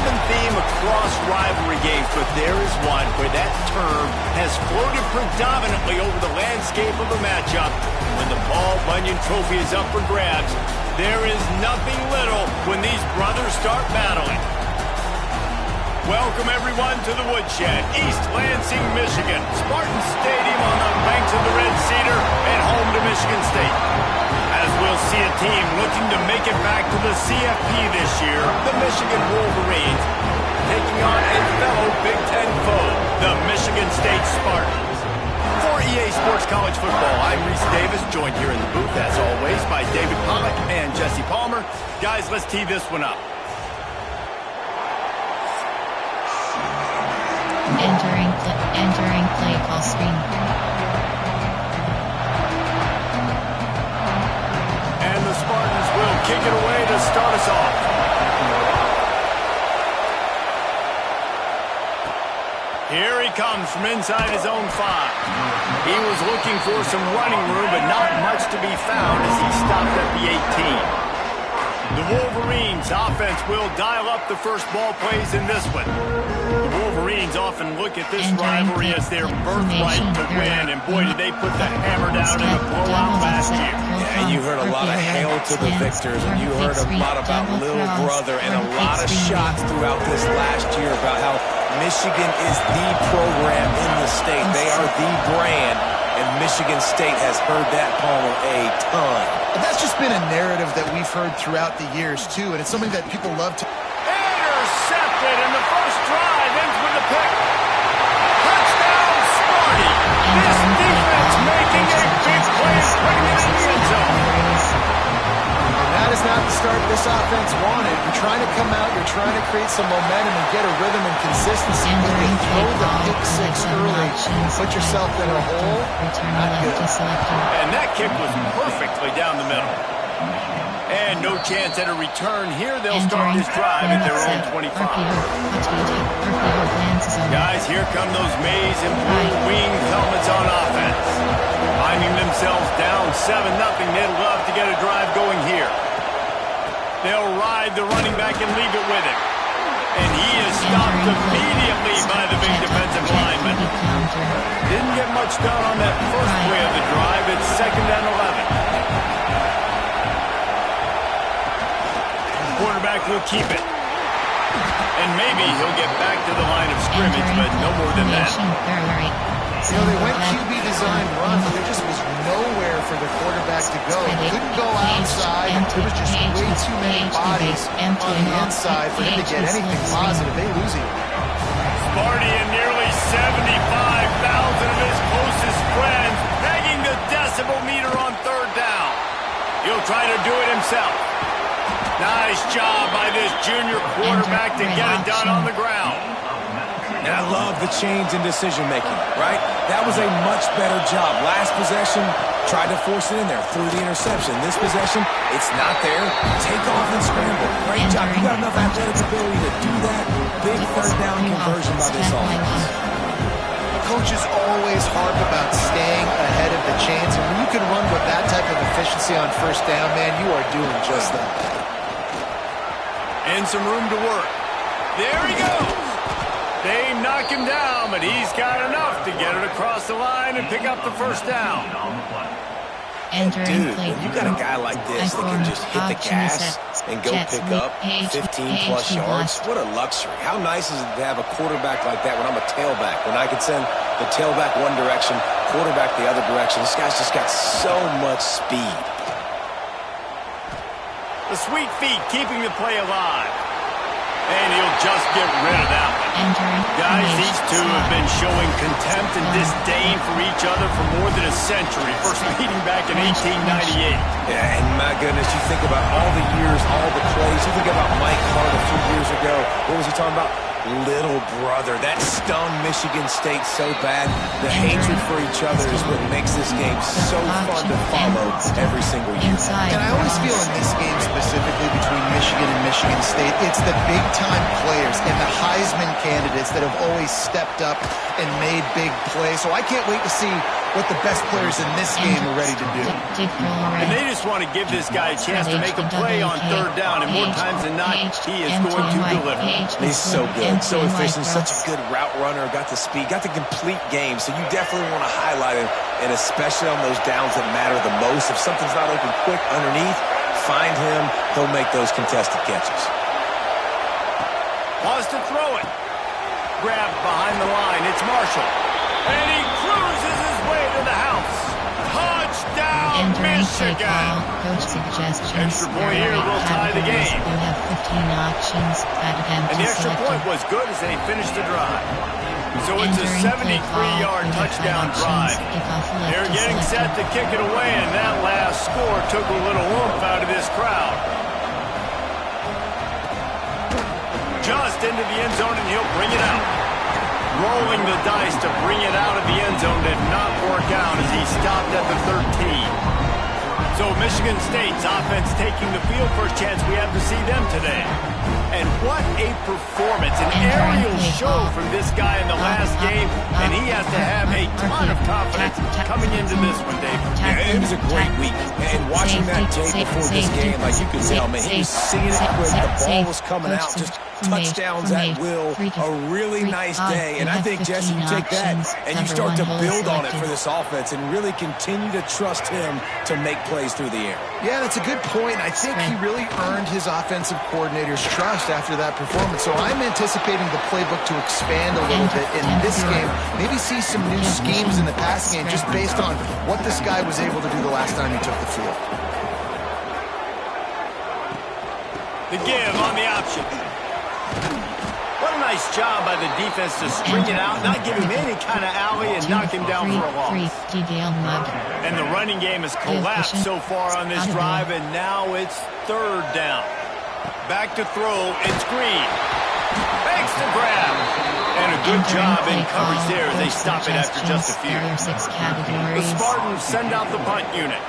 common theme across rivalry games, but there is one where that term has floated predominantly over the landscape of a matchup. When the Paul Bunyan Trophy is up for grabs, there is nothing little when these brothers start battling. Welcome, everyone, to the Woodshed, East Lansing, Michigan. Spartan Stadium on the banks of the Red Cedar and home to Michigan State. As we'll see a team looking to make it back to the CFP this year, the Michigan Wolverines, taking on a fellow Big Ten foe, the Michigan State Spartans. For EA Sports College Football, I'm Reese Davis, joined here in the booth, as always, by David Pollack and Jesse Palmer. Guys, let's tee this one up. Entering play call screen. And the Spartans will kick it away to start us off. Here he comes from inside his own 5. He was looking for some running room, but not much to be found as he stopped at the 18. The Wolverines offense will dial up the first ball plays in this one. The Wolverines often look at this rivalry as their birthright to win, and boy, did they put the hammer down in a blowout last year. Yeah, you heard a lot of hail to the victors, and you heard a lot about little brother and a lot of shots throughout this last year about how Michigan is the program in the state. They are the brand, and Michigan State has heard that Palmer a ton. But that's just been a narrative that we've heard throughout the years, too, and it's something that people love to... Intercepted, and the first drive ends with a pick. Touchdown, Sparty! This defense making a big play and putting it in the end zone. And that is not the start this offense wanted. You're trying to come out, you're trying to create some momentum and get a rhythm and consistency, but you throw the pick 6 early, put yourself in a hole, not good. And that kick was perfectly down the middle. And no chance at a return here. They'll start this drive at their own 25. Guys, here come those maize and blue winged helmets on offense. Finding themselves down 7-0, they'd love to get a drive going here. They'll ride the running back and leave it with him. And he is stopped immediately by the big defensive lineman. Didn't get much done on that first play of the drive. It's 2nd and 11. Quarterback will keep it. And maybe he'll get back to the line of scrimmage, but no more than that. You know, they went QB design run, but there just was nowhere for the quarterback to go. He couldn't go outside. There was just way too many bodies on the inside for him to get anything positive. They lose him. Sparty and nearly 75,000 of his closest friends pegging the decibel meter on 3rd down. He'll try to do it himself. Nice job by this junior quarterback to get it done on the ground. And I love the change in decision-making, right? That was a much better job. Last possession, tried to force it in there, threw the interception. This possession, it's not there. Take off and scramble. Great job. You got enough athletic ability to do that. Big 3rd down conversion by this offense. Coaches always harp about staying ahead of the chains, and when you can run with that type of efficiency on 1st down, man, you are doing just that. And some room to work. There he goes. They knock him down, but he's got enough to get it across the line and pick up the 1st down. Dude, when you got a guy like this that can just hit the gas and go pick up 15-plus yards, what a luxury. How nice is it to have a quarterback like that when I'm a tailback, when I can send the tailback one direction, quarterback the other direction. This guy's just got so much speed. The sweet feet keeping the play alive. And he'll just get rid of that one. Guys, these two have been showing contempt and disdain for each other for more than a century. First meeting back in 1898. Yeah, and my goodness, you think about all the years, all the plays. You think about Mike Hart a few years ago. What was he talking about? Little brother. That stung Michigan State so bad. The hatred for each other is what makes this game so fun to follow every single year. And I always feel in this game specifically between Michigan and Michigan State, it's the big-time players and the Heisman candidates that have always stepped up and made big plays. So I can't wait to see what the best players in this game are ready to do. And they just want to give this guy a chance to make a play on third down, and more times than not, he is going to deliver. He's so good, so efficient, such a good route runner, got the speed, got the complete game, so you definitely want to highlight it, and especially on those downs that matter the most. If something's not open quick underneath, find him, he'll make those contested catches. Wants to throw it. Grabbed behind the line. It's Marshall. And he cruises his way to the house. Touchdown, Michigan. Coach suggestions. Extra point here will tie the game. You have 15 options. And the extra point was good as they finished the drive. So it's a 73-yard touchdown drive. They're getting set to kick it away, and that last score took a little oomph out of this crowd. Just into the end zone, and he'll bring it out. Rolling the dice to bring it out of the end zone did not work out as he stopped at the 13. So Michigan State's offense taking the field. First chance we have to see them today. And what a performance, an aerial show from this guy in the last game, and he has to have a ton of confidence coming into this one, Dave. Yeah, it was a great week, and watching that tape before this game, like you could tell, man, he was seeing it quick, the ball was coming out, just touchdowns at will, a really nice day, and I think, Jesse, you take that and you start to build on it for this offense and really continue to trust him to make plays through the air. Yeah, that's a good point. I think he really earned his offensive coordinator's trust after that performance. So I'm anticipating the playbook to expand a little bit in this game. Maybe see some new schemes in the passing game just based on what this guy was able to do the last time he took the field. The give on the option. What a nice job by the defense to string it out, not give him any kind of alley and knock him down for a loss. And the running game has collapsed so far on this drive, and now it's third down. Back to throw, it's Green. Makes the grab. And a good job in coverage there as they stop it after just a few. The Spartans send out the punt unit.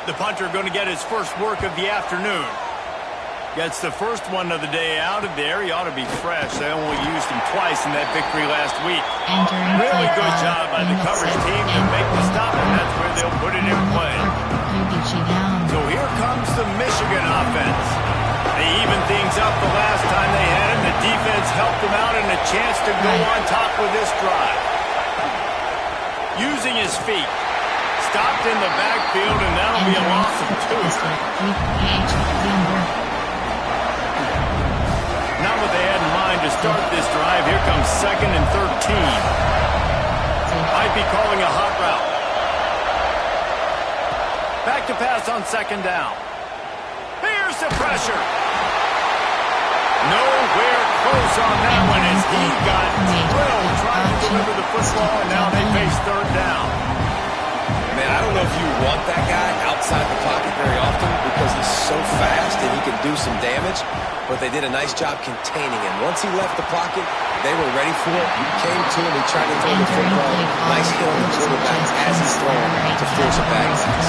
The punter going to get his first work of the afternoon. Gets the first one of the day out of there. He ought to be fresh. They only used him twice in that victory last week. Really good job by the coverage team to make the stop, and that's where they'll put it in play. So here comes the Michigan offense. They evened things up the last time they had him. The defense helped them out and a chance to go on top with this drive. Using his feet. Stopped in the backfield, and that'll be a loss of 2. Not what they had in mind to start this drive. Here comes 2nd and 13. Might be calling a hot route. Back to pass on 2nd down. Here's the pressure. Nowhere close on that one as he got drilled trying to deliver the football, and now they face 3rd down. Man, I don't know if you want that guy outside the pocket very often because he's so fast and he can do some damage, but they did a nice job containing him. Once he left the pocket, they were ready for it. He came to him, he tried to throw the football. Nice hit on the quarterback as he's throwing to force a bag pass.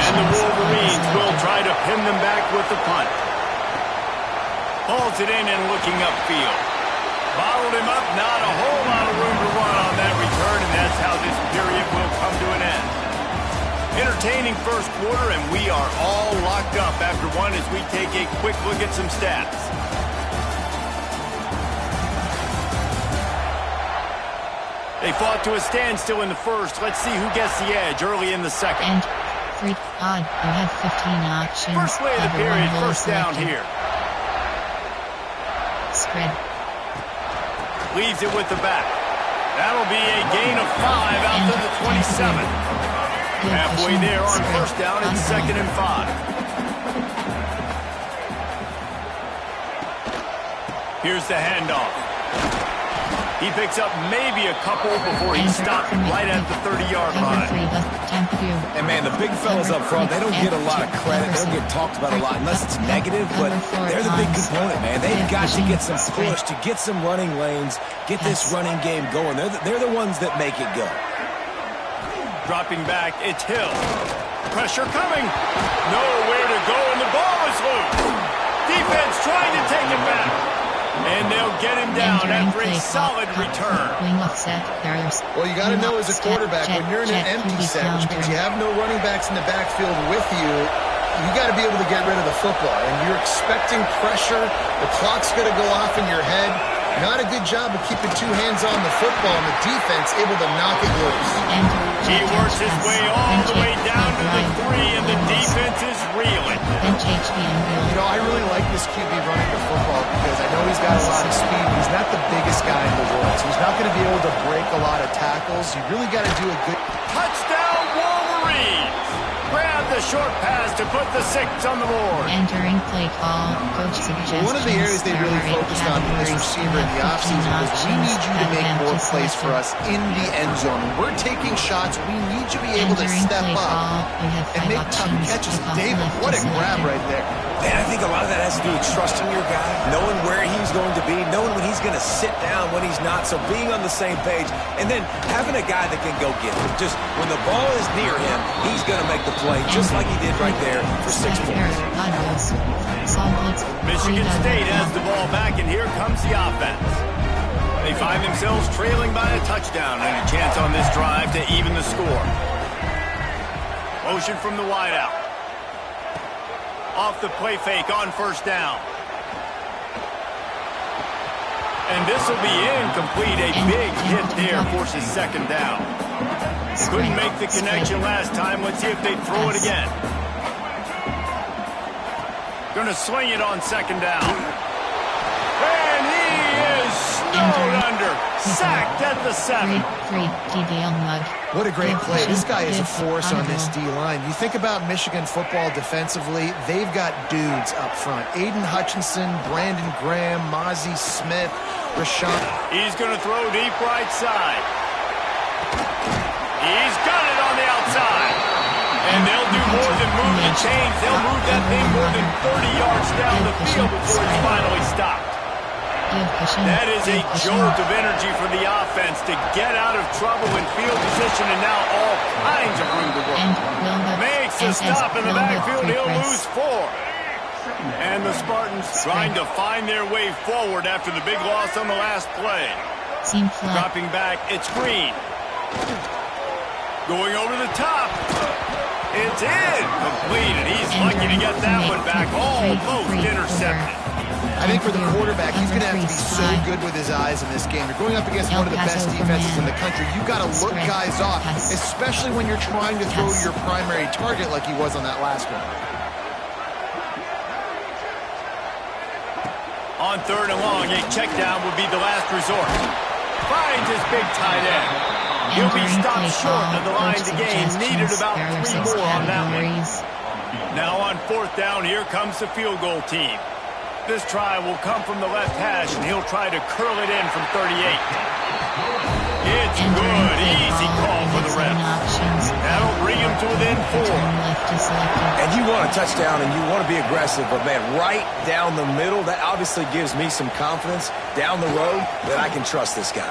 And the Wolverines will try to pin them back with the punt. Hauls it in and looking upfield. Bottled him up, not a whole lot of room to run on that return, and that's how this period will come to an end. Entertaining first quarter, and we are all locked up after one as we take a quick look at some stats. They fought to a standstill in the first. Let's see who gets the edge early in the second. And you have 15 options. First play of the period, first down here. Spread. Leaves it with the back. That'll be a gain of 5 out to the 27. Halfway there on first down, it's 2nd and 5. Here's the handoff. He picks up maybe a couple before he's stopped right at the 30-yard line. And, man, the big fellas up front, they don't get a lot of credit. They don't get talked about a lot unless it's negative, but they're the big component, man. They've got to get some push, to get some running lanes, get this running game going. They're the ones that make it go. Dropping back, it's Hill. Pressure coming. Nowhere to go, and the ball is loose. Defense trying to take it back. And they'll get him down after a solid return. Well, you got to know as a quarterback, when you're in an empty set, which means you have no running backs in the backfield with you, you got to be able to get rid of the football. And you're expecting pressure. The clock's going to go off in your head. Not a good job of keeping two hands on the football, and the defense able to knock it loose. He works his way all the way down to the 3, and the defense is reeling. You know, I really like this QB running the football because I know he's got a lot of speed, but he's not the biggest guy in the world. So he's not going to be able to break a lot of tackles. You really got to do a good... Touchdown, Wolverines! Grab the short pass to put the 6 on the board. Entering play call, coach suggestions. One of the areas they really focused on with this receiver in the offseason was we need you to make more plays for us in the end zone. When we're taking shots, we need you to be able to step up and make tough catches. David, what a grab right there. Man, I think a lot of that has to do with trusting your guy, knowing where he's going to be, knowing when he's going to sit down, when he's not, so being on the same page, and then having a guy that can go get it. Just when the ball is near him, he's going to make the play, just like he did right there for 6 points. Michigan State has the ball back, and here comes the offense. They find themselves trailing by a touchdown and a chance on this drive to even the score. Motion from the wideout. Off the play fake on first down. And this will be incomplete. A big hit there forces second down. Couldn't make the connection last time. Let's see if they throw it again. Gonna sling it on second down. And he is snowed under. Sacked at the 7. What a great play. This guy is a force on this D-line. You think about Michigan football defensively, they've got dudes up front. Aiden Hutchinson, Brandon Graham, Mozzie Smith, Rashawn. He's going to throw deep right side. He's got it on the outside. And they'll do more than move the chains. They'll move that thing more than 30 yards down the field before it's finally stopped. That is a jolt of energy for the offense to get out of trouble in field position, and now all kinds of room to work. Makes a stop in the backfield. He'll lose 4. And the Spartans trying to find their way forward after the big loss on the last play. Dropping back, it's Green. Going over the top. It's in. Completed. He's lucky to get that one back. Almost intercepted. I think for the quarterback, he's going to have to be so good with his eyes in this game. You're going up against one of the best defenses in the country. You've got to look guys off, especially when you're trying to throw to your primary target like he was on that last one. On 3rd and long, a check down would be the last resort. Finds his big tight end. He'll be stopped short of the line to gain. Needed about 3 more on that one. Now on 4th down, here comes the field goal team. This try will come from the left hash, and he'll try to curl it in from 38. It's good. Easy call for the ref. That'll bring him to within 4. And you want a touchdown, and you want to be aggressive, but, man, right down the middle, that obviously gives me some confidence down the road that I can trust this guy.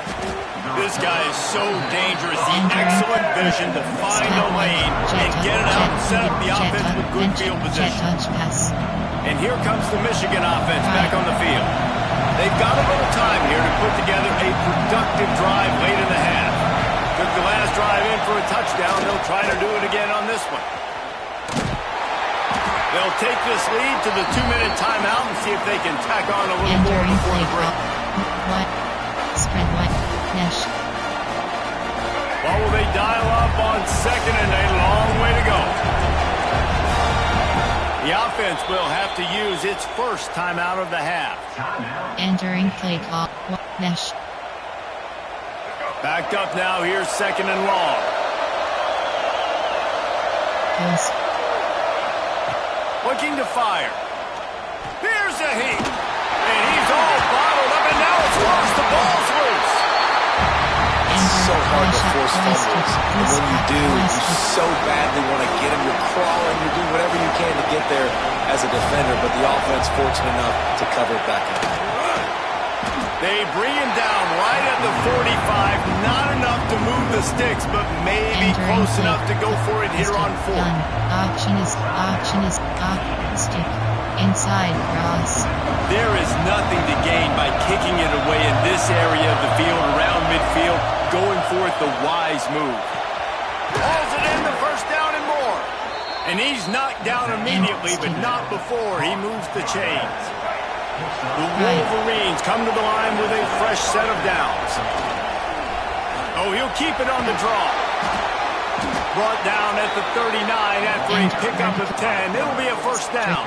This guy is so dangerous. The excellent vision to find a lane and get it out and set up the offense with good field position. And here comes the Michigan offense back on the field. They've got a little time here to put together a productive drive late in the half. Took the last drive in for a touchdown. They'll try to do it again on this one. They'll take this lead to the 2-minute timeout and see if they can tack on a little more before the break. What will they dial up on 2nd and a long way to go? The offense will have to use its first timeout of the half. Entering play call. Mesh. Backed up now. Here's 2nd and long. Yes. Looking to fire. Here's a heat. And he's all bottled up, and now it's lost. The ball's loose. It's so hard to force fumbles. And when you do, you so badly want to get him. You're crawling. You do whatever you can to get there as a defender, but the offense fortunate enough to cover it back up. They bring him down right at the 45. Not enough to move the sticks, but maybe close enough to go for it here on 4th. Option is stick. Inside cross. There is nothing to gain by kicking it away in this area of the field around midfield, going for it the wise move. Hauls it in, the first down and more. And he's knocked down immediately, but not before he moves the chains. The Wolverines come to the line with a fresh set of downs. Oh, he'll keep it on the draw. Brought down at the 39 after a pickup of 10. It'll be a first down.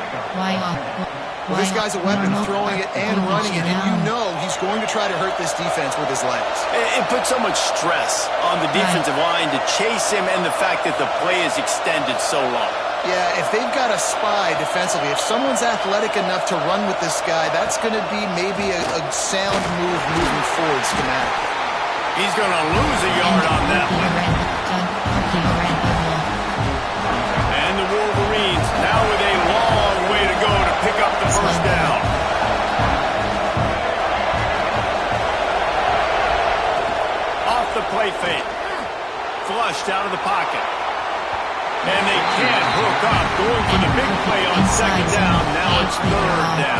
Well, this guy's a weapon, throwing it and running it, and you know he's going to try to hurt this defense with his legs. It puts so much stress on the defensive line to chase him, and the fact that the play is extended so long. Yeah, if they've got a spy defensively, if someone's athletic enough to run with this guy, that's going to be maybe a sound move moving forward schematically. He's going to lose a yard on that one. And the Wolverines now with a long way to go to pick up the first down. Off the play fake. Flushed out of the pocket. And they can't hook up. Going for the big play on second down. Now it's third down.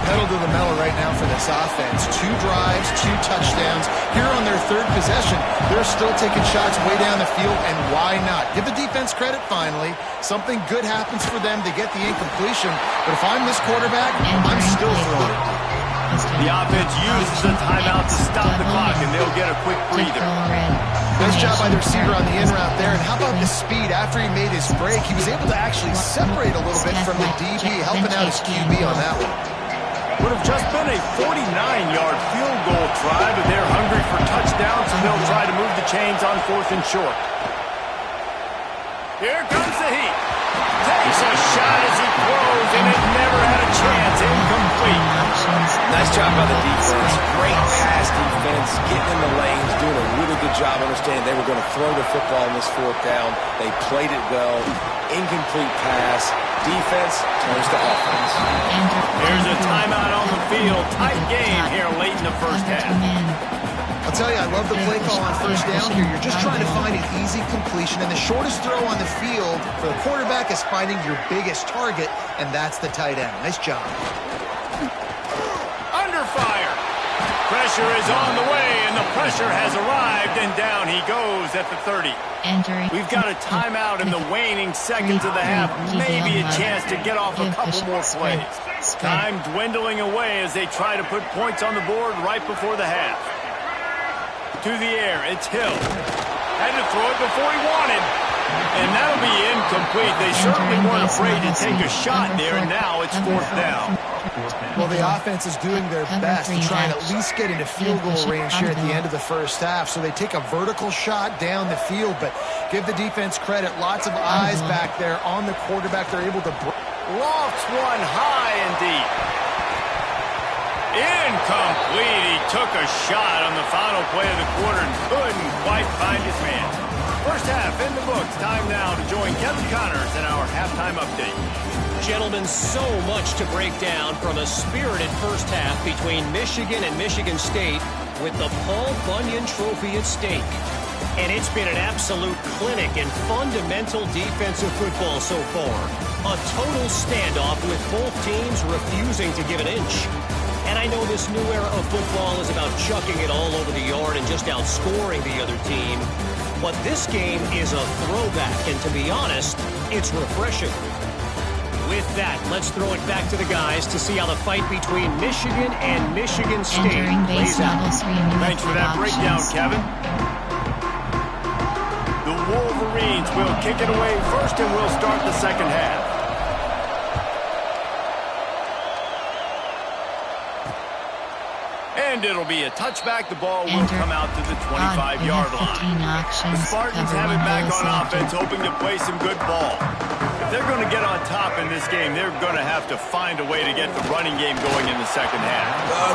Pedal to the metal right now for this offense. 2 drives, 2 touchdowns. Here on their third possession, they're still taking shots way down the field, and why not? Give the defense credit finally. Something good happens for them to get the incompletion. But if I'm this quarterback, I'm still throwing it. The offense uses the timeout to stop the clock, and they'll get a quick breather. Nice job by the receiver on the in route there. And how about the speed? After he made his break, he was able to actually separate a little bit from the DB, helping out his QB on that one. Would have just been a 49-yard field goal try, but they're hungry for touchdowns, so they'll try to move the chains on 4th and short. Here comes the heat. Takes a shot as he throws, and it never had a chance. Incomplete. Nice job by the defense. Great pass defense, getting in the lanes, doing a really good job understanding they were going to throw the football on this 4th down. They played it well. Incomplete pass. Defense turns to offense. Here's a timeout on the field. Tight game here late in the first half. I'll tell you, I love the play call on first down here. You're just trying to find an easy completion, and the shortest throw on the field for the quarterback is finding your biggest target, and that's the tight end. Nice job. Under fire. Pressure is on the way, and the pressure has arrived, and down he goes at the 30. We've got a timeout in the waning seconds of the half. Maybe a chance to get off a couple more plays. Time dwindling away as they try to put points on the board right before the half. To the air, it's Hill. Had to throw it before he wanted. And that'll be incomplete. They certainly weren't afraid to take a shot there, and now it's 4th down. Well, the offense is doing their best to try and at least get into field goal range here at the end of the first half. So they take a vertical shot down the field, but give the defense credit. Lots of eyes back there on the quarterback. They're able to lofts one high and deep. Incomplete. He took a shot on the final play of the quarter and couldn't quite find his man. First half in the books. Time now to join Kevin Connors in our halftime update. Gentlemen, so much to break down from a spirited first half between Michigan and Michigan State with the Paul Bunyan Trophy at stake. And it's been an absolute clinic in fundamental defensive football so far. A total standoff with both teams refusing to give an inch. And I know this new era of football is about chucking it all over the yard and just outscoring the other team. But this game is a throwback, and to be honest, it's refreshing. With that, let's throw it back to the guys to see how the fight between Michigan and Michigan State plays out. Thanks for that breakdown, Kevin. The Wolverines will kick it away first, and we'll start the second half. And it'll be a touchback. The ball will come out to the 25-yard line. The Spartans have it back on offense, hoping to play some good ball. If they're going to get on top in this game, they're going to have to find a way to get the running game going in the second half.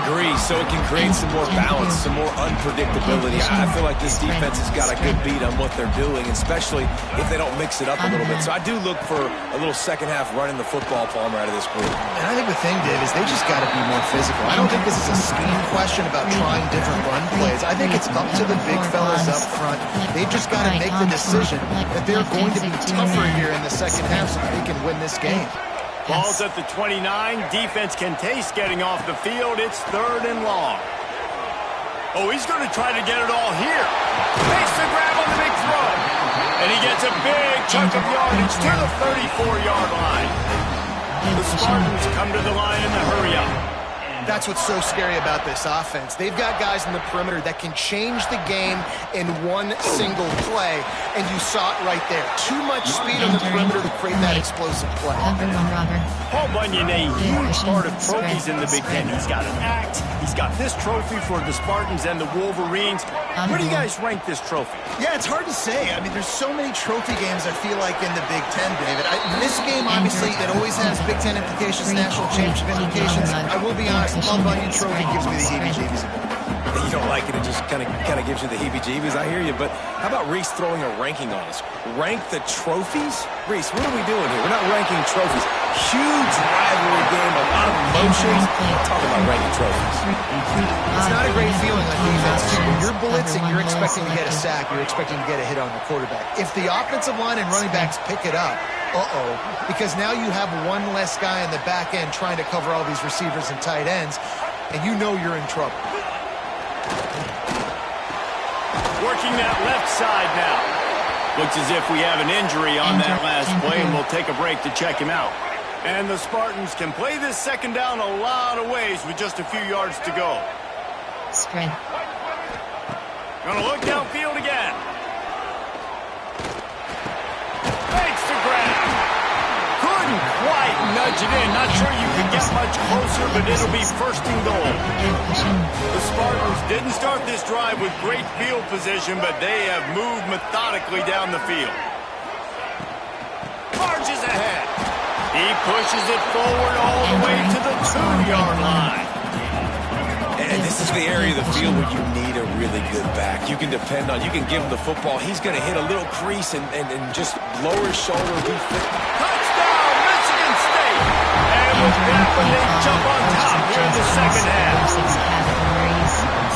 Agree, so it can create some more balance, some more unpredictability. I feel like this defense has got a good beat on what they're doing, especially if they don't mix it up a little bit. So I do look for a little second half running the football Palmer out of this group. And I think the thing, Dave, is they just got to be more physical. I don't think this is a scheme question about trying different run plays. I think it's up to the big fellas up front. They've just got to make the decision that they're going to be tougher here in the second half so they can win this game. Ball's at the 29. Defense can taste getting off the field. It's 3rd and long. Oh, he's going to try to get it all here. Makes the grab on the big throw. And he gets a big chunk of yardage to the 34-yard line. The Spartans come to the line in the hurry-up. That's what's so scary about this offense. They've got guys in the perimeter that can change the game in one single play, and you saw it right there. Too much speed on the perimeter to create that explosive play. Paul Bunyan, a huge part of trophies in the Big Ten. He's got an act. He's got this trophy for the Spartans and the Wolverines. Where do you guys rank this trophy? Yeah, it's hard to say. I mean, there's so many trophy games, I feel like, in the Big Ten, David. This game, obviously, it always has Big Ten implications, national championship implications. I will be honest, the Paul Bunyan trophy gives me the heebie-jeebies. You don't like it, it just kind of gives you the heebie-jeebies. I hear you, but how about Reese throwing a ranking on us? Rank the trophies? Reese, what are we doing here? We're not ranking trophies. Huge rivalry game, a lot of emotions. Talking about ranking trophies. It's not a great feeling on defense. When you're blitzing, you're expecting to get a sack. You're expecting to get a hit on the quarterback. If the offensive line and running backs pick it up, because now you have one less guy in the back end trying to cover all these receivers and tight ends, and you know you're in trouble. Working that left side now. Looks as if we have an injury on that last play, and we'll take a break to check him out. And the Spartans can play this second down a lot of ways with just a few yards to go. Spread. Gonna look downfield again. Makes the grab. Couldn't quite nudge it in. Not sure you could get much closer, but it'll be 1st and goal. The Spartans didn't start this drive with great field position, but they have moved methodically down the field. Charges ahead. He pushes it forward all the way to the 2-yard line. And this is the area of the field where you need a really good back. You can depend on, you can give him the football. He's going to hit a little crease and just lower his shoulder. Touchdown, Michigan State! And with that one, they jump on top here in the second half.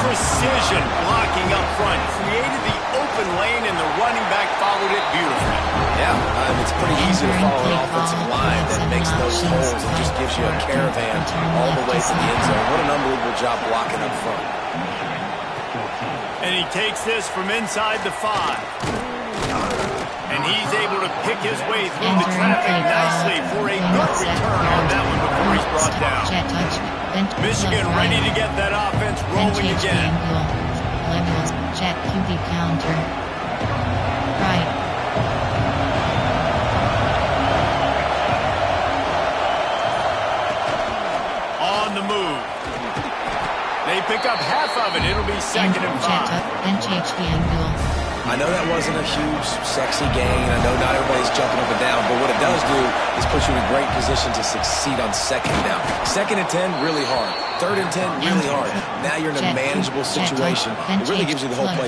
Precision blocking up front. Created the open lane, and the running back followed it beautifully. Yeah, it's pretty easy to follow an offensive line that makes those holes and just gives you a caravan all the way to the end zone. What an unbelievable job blocking up front. And he takes this from inside the 5. And he's able to pick his way through the traffic nicely for a good return on that one before he's brought down. Michigan ready to get that offense rolling again. Jet QB counter. Right. On the move. They pick up half of it. It'll be 2nd and 5. I know that wasn't a huge, sexy gain. I know not everybody's jumping up and down, but what it does do is put you in a great position to succeed on 2nd down. 2nd and 10, really hard. 3rd and 10, really hard. Now you're in a manageable situation. It really gives you the whole play.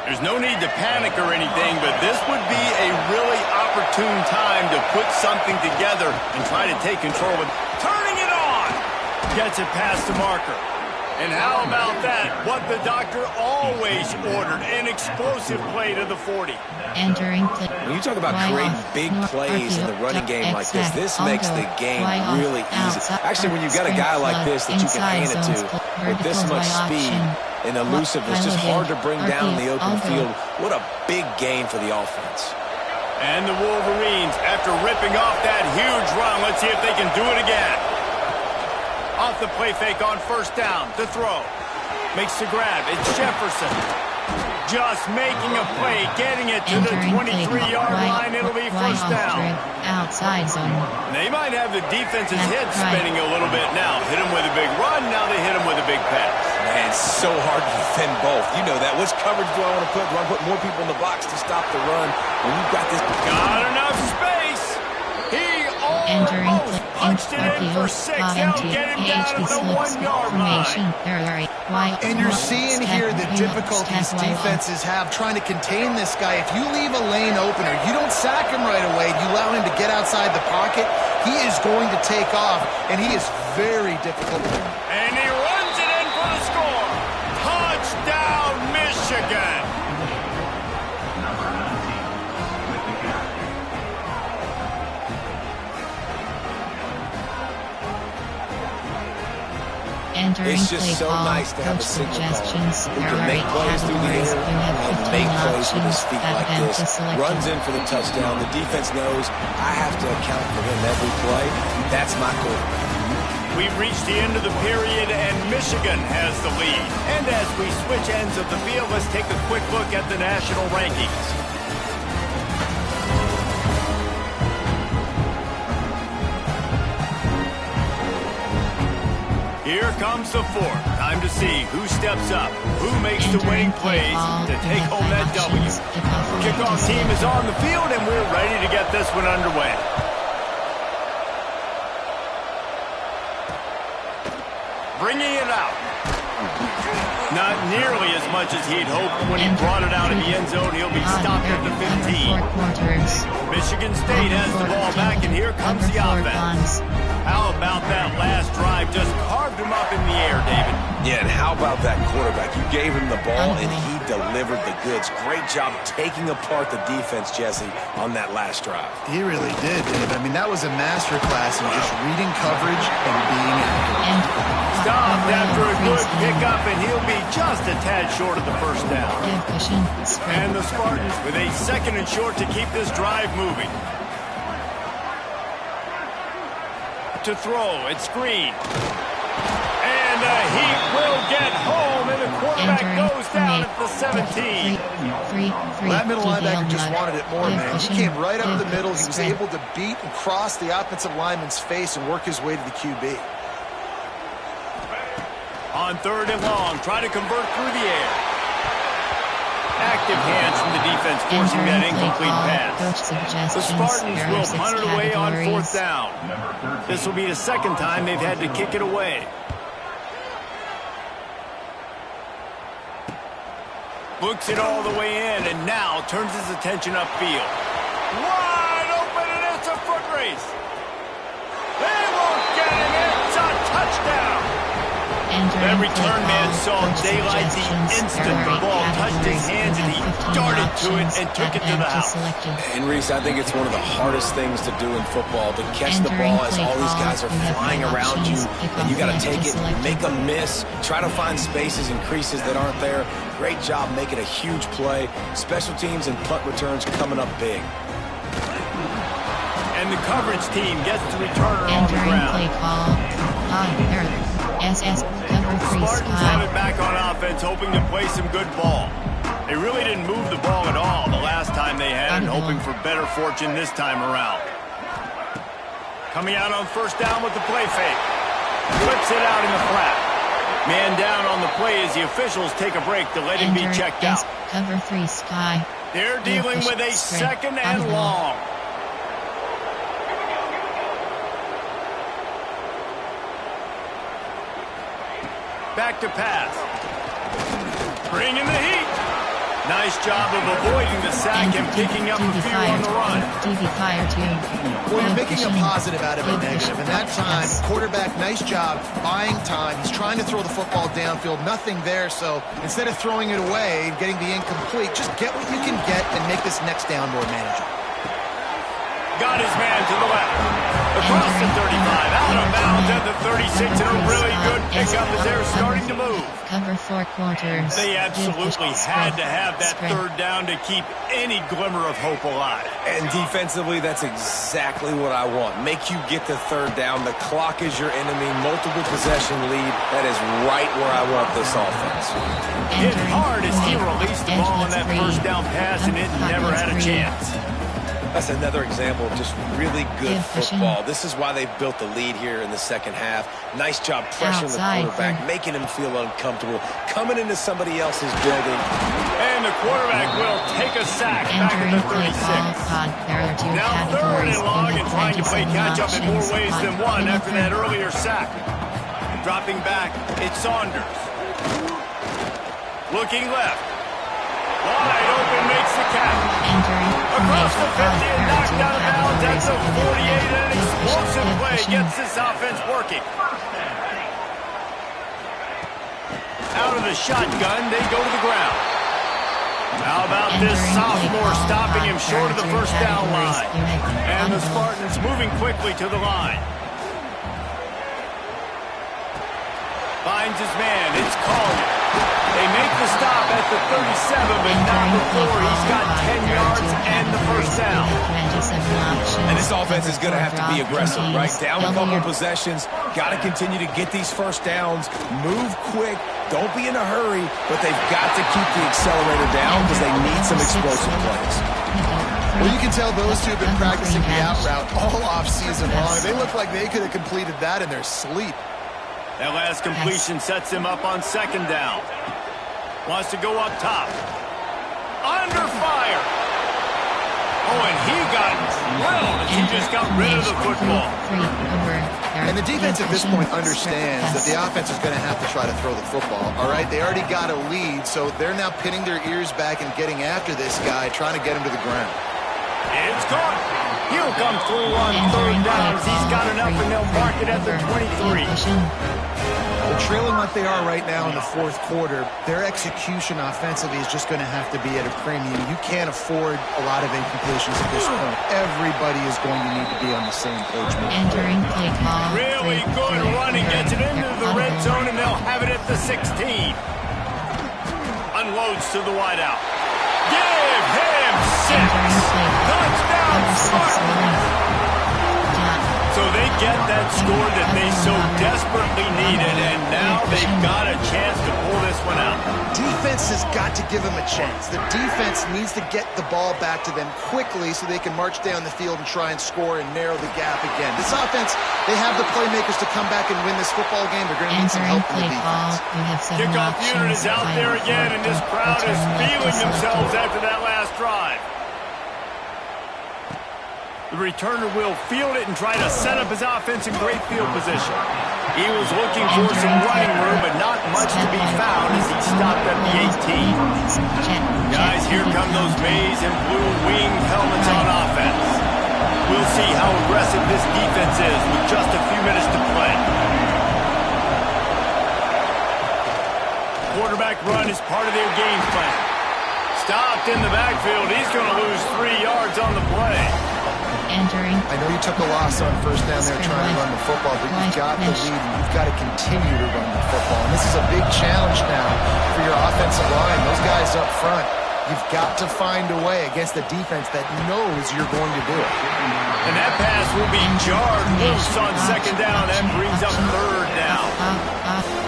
There's no need to panic or anything, but this would be a really opportune time to put something together and try to take control of it. Turning it on! Gets it past the marker. And how about that? What the doctor always ordered, an explosive play to the 40. When you talk about creating big plays in the running game like this makes the game really easy. Actually, when you've got a guy like this that you can hand it to with this much speed and elusiveness, just hard to bring down in the open field, what a big gain for the offense. And the Wolverines, after ripping off that huge run, let's see if they can do it again. Off the play fake on 1st down. The throw. Makes the grab. It's Jefferson. Just making a play. Getting it to the 23-yard line. It'll be 1st down. Outside zone. They might have the defense's head spinning a little bit now. Hit him with a big run. Now they hit him with a big pass. Man, it's so hard to defend both. You know that. Which coverage do I want to put? Do I put more people in the box to stop the run? When you've got this... Got enough space. He almost punched it in for 6. Now get him down at the 1-yard line. And you're seeing here the difficulties defenses have trying to contain this guy. If you leave a lane open or you don't sack him right away, you allow him to get outside the pocket, he is going to take off, and he is very difficult. And he runs it in for the score. Touchdown, Michigan. It's just so nice to have a signal caller who can make plays through the air and make plays with his feet like this. Runs in for the touchdown. The defense knows I have to account for him every play. That's my quarterback. We've reached the end of the period, and Michigan has the lead. And as we switch ends of the field, let's take a quick look at the national rankings. Here comes the fourth. Time to see who steps up, who makes the winning plays to take home that W. Kickoff team is on the field, and we're ready to get this one underway. Bringing it out. Not nearly as much as he'd hoped when he brought it out of the end zone. He'll be stopped at the 15. Michigan State has the ball back, and here comes the offense. How about that last drive? Just carved him up in the air, David. Yeah, and how about that quarterback? You gave him the ball, and he delivered the goods. Great job taking apart the defense, Jesse, on that last drive. He really did, Dave. I mean, that was a masterclass in just reading coverage and being accurate. Stopped after a good pickup, and he'll be just a tad short of the first down. And the Spartans with a 2nd and short to keep this drive moving. To throw, it's screen. And he will get home, and the quarterback goes down at the 17. That middle linebacker just wanted it more, man. He came right up the middle. He was able to beat and cross the offensive lineman's face and work his way to the QB. On 3rd and long, try to convert through the air. Active hands from the defense forcing that incomplete pass. The Spartans will punt it away on 4th down. This will be the 2nd time they've had to kick it away. Looks it all the way in, and now turns his attention upfield. Wide open, and it's a foot race. They won't get him. It's a touchdown. That return man saw daylight the instant the ball touched his hands, and he darted to it and took it to the house. And Reese, I think it's one of the hardest things to do in football, to catch the ball as all these guys are flying around you, and you got to take it, make them miss, try to find spaces and creases that aren't there. Great job making a huge play. Special teams and punt returns coming up big. And the coverage team gets the returner on the ground. Spartans have it back on offense, hoping to play some good ball. They really didn't move the ball at all the last time they had, and hoping for better fortune this time around. Coming out on 1st down with the play fake. Flips it out in the flat. Man down on the play as the officials take a break to let him be checked out. Cover 3 Sky. They're dealing with a 2nd and long. Back to pass. Bringing the heat. Nice job of avoiding the sack and picking up a few on the run. Well, you're making a positive out of a negative. And that time, quarterback, nice job, buying time. He's trying to throw the football downfield. Nothing there. So instead of throwing it away and getting the incomplete, just get what you can get and make this next down more manageable. Got his man to the left. Across the 35, out of bounds at the 36, and a really good pickup as they're starting to move. Cover 4 quarters. They absolutely had to have that 3rd down to keep any glimmer of hope alive. And defensively, that's exactly what I want. Make you get the 3rd down. The clock is your enemy. Multiple possession lead. That is right where I want this offense. Hit hard as he released the ball on that 1st down pass, and it never had a chance. That's another example of just really good football. This is why they've built the lead here in the 2nd half. Nice job pressuring the quarterback, making him feel uncomfortable, coming into somebody else's building. And the quarterback will take a sack back at the 36. Now 3rd and long and trying to play catch-up in more ways than one after that earlier sack. Dropping back, it's Saunders. Looking left. Wide open, makes the catch. Across the 50 and knocked out of bounds at the 48. An explosive play gets this offense working. Out of the shotgun, they go to the ground. How about this sophomore stopping him short of the 1st down line? And the Spartans moving quickly to the line. Finds his man. It's Collier. They make the stop at the 37, but not before he's got 10 yards and the first down. And this offense is going to have to be aggressive, right? Down a couple possessions. Got to continue to get these first downs. Move quick. Don't be in a hurry, but they've got to keep the accelerator down because they need some explosive plays. Well, you can tell those two have been practicing the out route all off-season long. They look like they could have completed that in their sleep. That last completion sets him up on second down. Wants to go up top. Under fire. Oh, and he got drilled. He just got rid of the football. And the defense at this point understands that the offense is going to have to try to throw the football, all right? They already got a lead, so they're now pinning their ears back and getting after this guy, trying to get him to the ground. It's caught. He'll come through on third down as he's got enough, and they'll mark it at the 23. They're trailing like they are right now in the fourth quarter. Their execution offensively is just going to have to be at a premium. You can't afford a lot of incompletions at this point. Everybody is going to need to be on the same page. Entering play call. Really good running. Gets it into the red zone, and they'll have it at the 16. Unloads to the wideout. Give him 6. Touchdown, Spartans. So they get that score that they so desperately needed, and now they've got a chance to pull this one out. Defense has got to give them a chance. The defense needs to get the ball back to them quickly so they can march down the field and try and score and narrow the gap again. This offense, they have the playmakers to come back and win this football game. They're going to need some help from the defense. Kickoff unit is out there again, and this crowd is feeling themselves after that last drive. The returner will field it and try to set up his offense in great field position. He was looking for some running room, but not much to be found as he stopped at the 18. Guys, here come those maize and blue winged helmets on offense. We'll see how aggressive this defense is with just a few minutes to play. Quarterback run is part of their game plan. Stopped in the backfield. He's going to lose 3 yards on the play. I know you took a loss on first down there trying to run the football, but you've got the lead, and you've got to continue to run the football. And this is a big challenge now for your offensive line. Those guys up front, you've got to find a way against the defense that knows you're going to do it. And that pass will be jarred loose on second down. That brings up third down.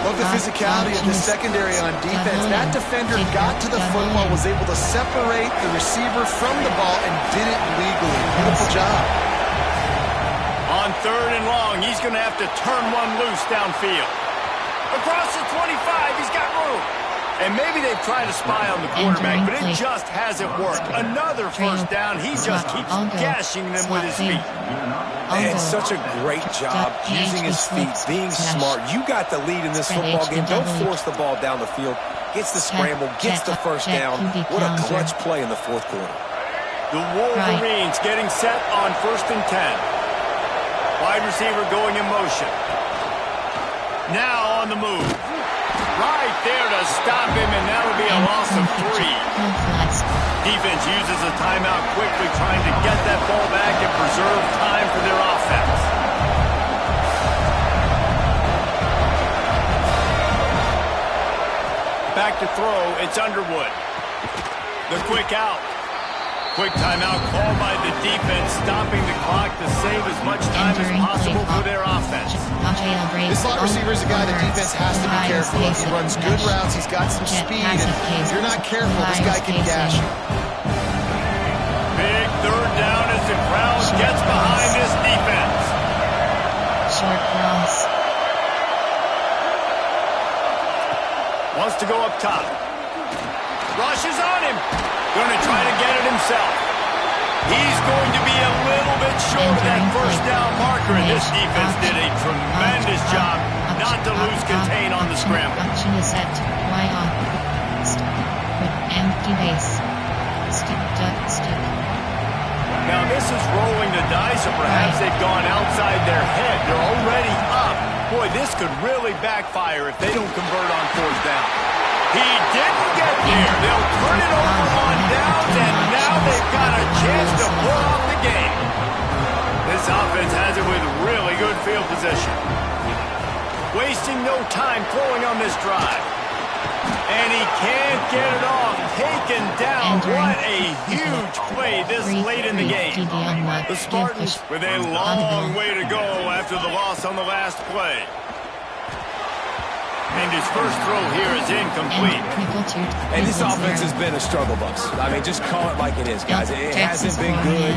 Love the physicality of the secondary on defense. That defender got to the football, was able to separate the receiver from the ball, and did it legally. Beautiful job. On third and long, he's going to have to turn one loose downfield. Across the 25, he's got room. And maybe they've tried to spy on the quarterback, but it just hasn't worked. Another first down. He just keeps gashing them with his feet. And such a great job using his feet, being smart. You got the lead in this football game. Don't force the ball down the field. Gets the scramble, gets the first down. What a clutch play in the fourth quarter. The Wolverines getting set on 1st and 10. Wide receiver going in motion. Now on the move. Right there to stop him, and that'll be a loss of 3. Defense uses a timeout quickly, trying to get that ball back and preserve time for their offense. Back to throw, it's Underwood. The quick out. Quick timeout called by the defense, stopping the clock to save as much time as possible for their offense. This slot receiver is a guy the defense has to be careful of. He runs good routes, he's got some speed, and if you're not careful, this guy can gash you. Big third down as the crowd gets behind this defense. Short cross. Wants to go up top. Rushes on him. Going to try to get it himself. He's going to be a little bit short of that first down marker, and this defense did a tremendous job not to lose contain on the scramble. Action is set. Y on. With empty base. Stick. Now this is rolling the dice, or perhaps they've gone outside their head. They're already up. Boy, this could really backfire if they don't convert on fourth down. He didn't get there. They'll turn it over on downs, and now they've got a chance to pull off the game. This offense has it with really good field position. wasting no time throwing on this drive. And he can't get it off. Taken down. What a huge play this late in the game. The Spartans with a long way to go after the loss on the last play. And his first throw here is incomplete. And this offense has been a struggle bus. I mean, just call it like it is, guys. It hasn't been good,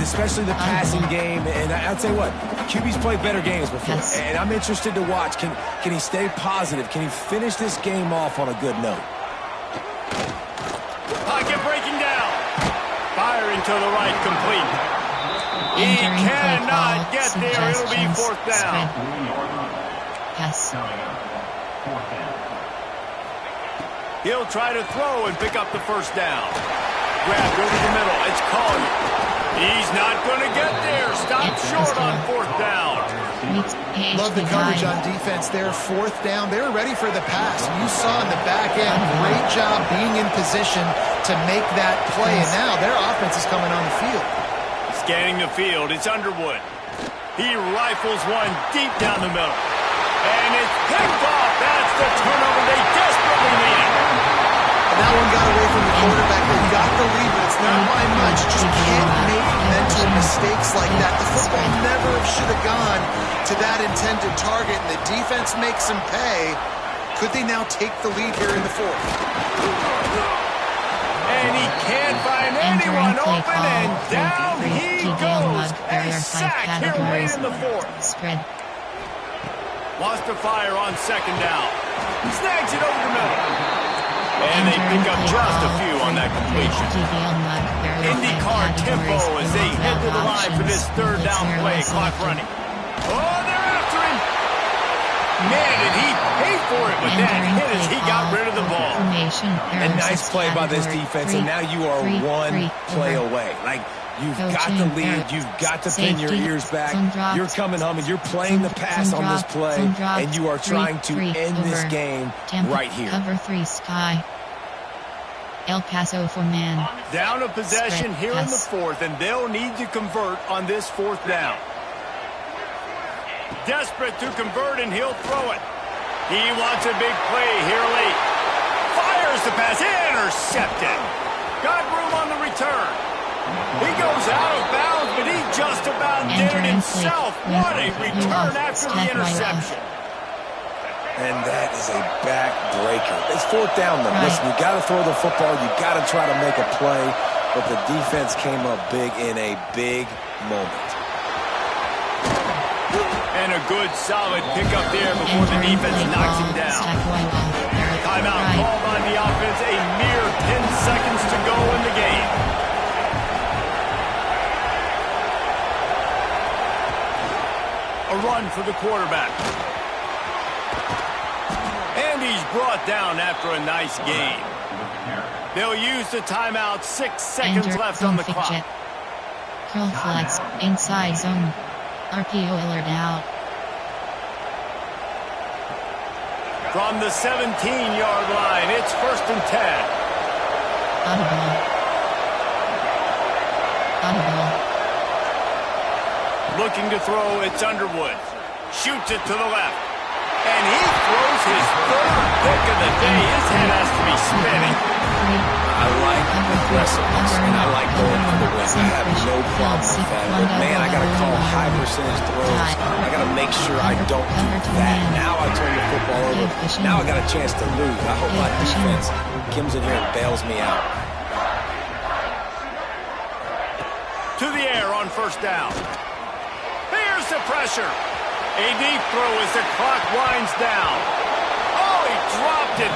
especially the passing game. And I'd say what? QB's played better games before. And I'm interested to watch. Can he stay positive? Can he finish this game off on a good note? Pocket breaking down. Firing to the right, complete. He cannot get there. It'll be fourth down. Yes. He'll try to throw and pick up the first down. Grabbed over the middle. It's Collier. He's not going to get there. Stop short on fourth down. Love the coverage on defense there. Fourth down. They were ready for the pass. You saw in the back end, great job being in position to make that play. And now their offense is coming on the field. Scanning the field. It's Underwood. He rifles one deep down the middle. And it's picked off. That's the turnover they desperately needed. And that one got away from the quarterback. They got the lead, but it's not by much. Just can't make mental mistakes like that. The football never should have gone to that intended target, and the defense makes them pay. Could they now take the lead here in the fourth? And he can't find anyone open, and down he goes. A sack here late in the fourth. Spread. Wants to fire on second down. Snags it over the middle. And they pick up just a few on that completion. IndyCar tempo as they head to the line for this third down play. Clock running. Oh, they're after him. Man, did he pay for it with that hit as he got rid of the ball. A nice play by this defense, and now you are one play away. Like, you've got the lead. You've got to pin your ears back. You're coming home, and you're playing the pass on this play, and you are trying to end this game right here. Cover 3 Sky. El Paso for man. Down a possession here in the fourth, and they'll need to convert on this fourth down. Desperate to convert, and he'll throw it. He wants a big play here late. Fires the pass. Intercepted. Got room on the return. He goes out of bounds, but he just about did it himself. What a return after the interception. And that is a backbreaker. It's fourth down, though. Listen, you got to throw the football. You got to try to make a play. But the defense came up big in a big moment. And a good, solid pickup there before the defense knocks him down. Timeout called on the offense. A mere 10 seconds to go in the game. A run for the quarterback. And he's brought down after a nice game. They'll use the timeout. 6 seconds left on the clock. Curl flex, inside zone. RPO alert out. From the 17-yard line, it's 1st and 10. Audible. Looking to throw, it's Underwood. Shoots it to the left. And he throws his third pick of the day. His head has to be spinning. I like aggressiveness, and I like going for the win. I have no problem with that. But, man, I got to call high percentage throws. I got to make sure I don't do that. Now I turn the football over. Now I got a chance to lose. I hope my defense comes in here and bails me out. To the air on first down. Here's the pressure. A deep throw as the clock winds down. Oh, he dropped it.